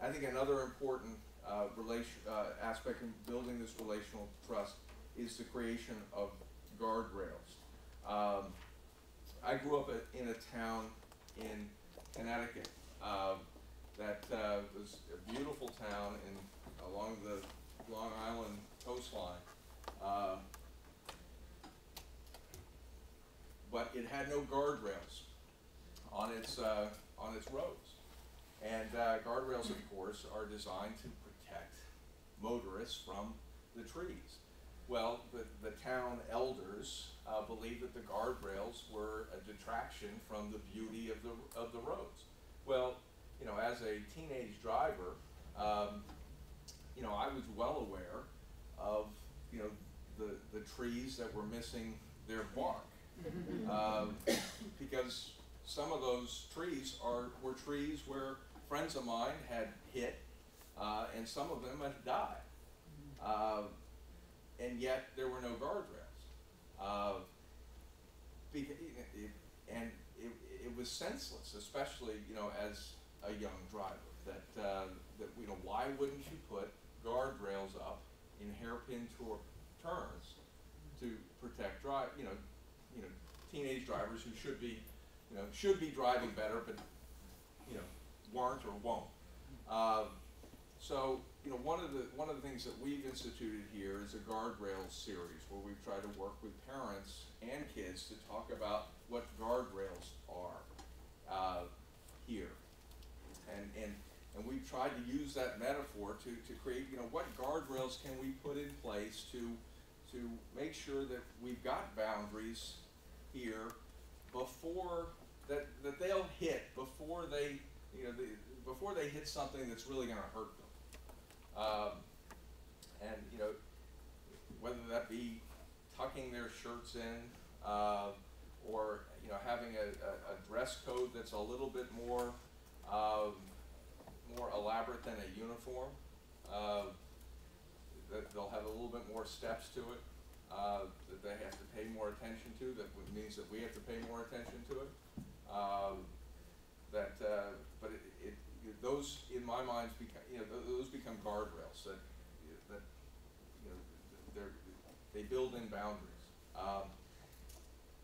I think another important aspect in building this relational trust is the creation of guardrails. I grew up in a town in Connecticut that was a beautiful town along the Long Island coastline, but it had no guardrails on its roads. And guardrails, of course, are designed to protect motorists from the trees. Well, the town elders believed that the guardrails were a detraction from the beauty of the roads. Well, you know, as a teenage driver, you know, I was well aware of, you know, the trees that were missing their bark, because some of those trees were trees where friends of mine had hit, and some of them had died, and yet there were no guardrails. And it was senseless, especially, you know, as a young driver, that you know, why wouldn't you put guardrails up in hairpin turns to protect teenage drivers who should be driving better, but, you know, weren't or won't. So, you know, one of the things that we've instituted here is a guardrails series where we've tried to work with parents and kids to talk about what guardrails are here, and we've tried to use that metaphor to create, you know, what guardrails can we put in place to make sure that we've got boundaries here before that they'll hit before they, you know, before they hit something that's really going to hurt them. And, you know, whether that be tucking their shirts in, or, you know, having a dress code that's a little bit more elaborate than a uniform, that they'll have a little bit more steps to it, that they have to pay more attention to, that means that we have to pay more attention to it. But those, in my mind, those become guardrails that you know, they build in boundaries. I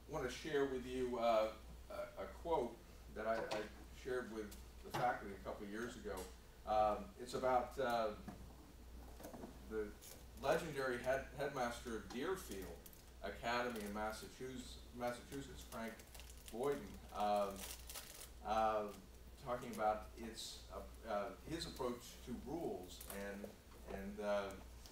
want to share with you a quote that I shared with the faculty a couple of years ago. It's about the legendary headmaster of Deerfield Academy in Massachusetts, Frank Boyden, talking about his approach to rules and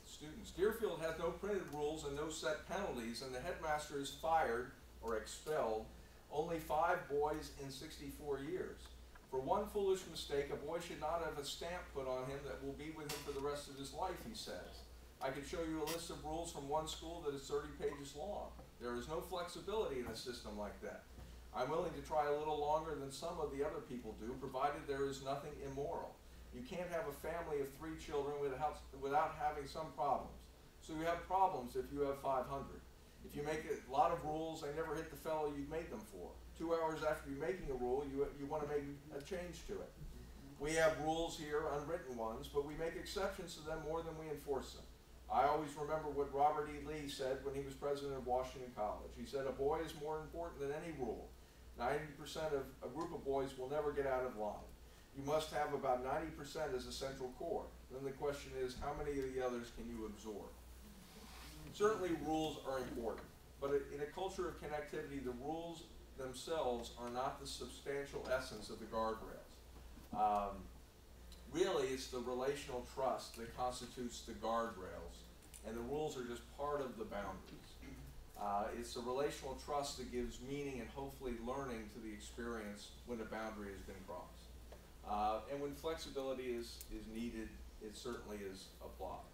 students. Deerfield has no printed rules and no set penalties, and the headmaster is fired or expelled only 5 boys in 64 years. For one foolish mistake, a boy should not have a stamp put on him that will be with him for the rest of his life, he says. I could show you a list of rules from one school that is 30 pages long. There is no flexibility in a system like that. I'm willing to try a little longer than some of the other people do, provided there is nothing immoral. You can't have a family of 3 children without having some problems. So you have problems if you have 500. If you make a lot of rules, they never hit the fellow you made them for. 2 hours after you're making a rule, you want to make a change to it. We have rules here, unwritten ones, but we make exceptions to them more than we enforce them. I always remember what Robert E. Lee said when he was president of Washington College. He said, a boy is more important than any rule. 90% of a group of boys will never get out of line. You must have about 90% as a central core. Then the question is, how many of the others can you absorb? Certainly rules are important, but in a culture of connectivity, the rules themselves are not the substantial essence of the guardrails. Really, it's the relational trust that constitutes the guardrails, and the rules are just part of the boundaries. It's the relational trust that gives meaning and hopefully learning to the experience when a boundary has been crossed. And when flexibility is needed, it certainly is applied.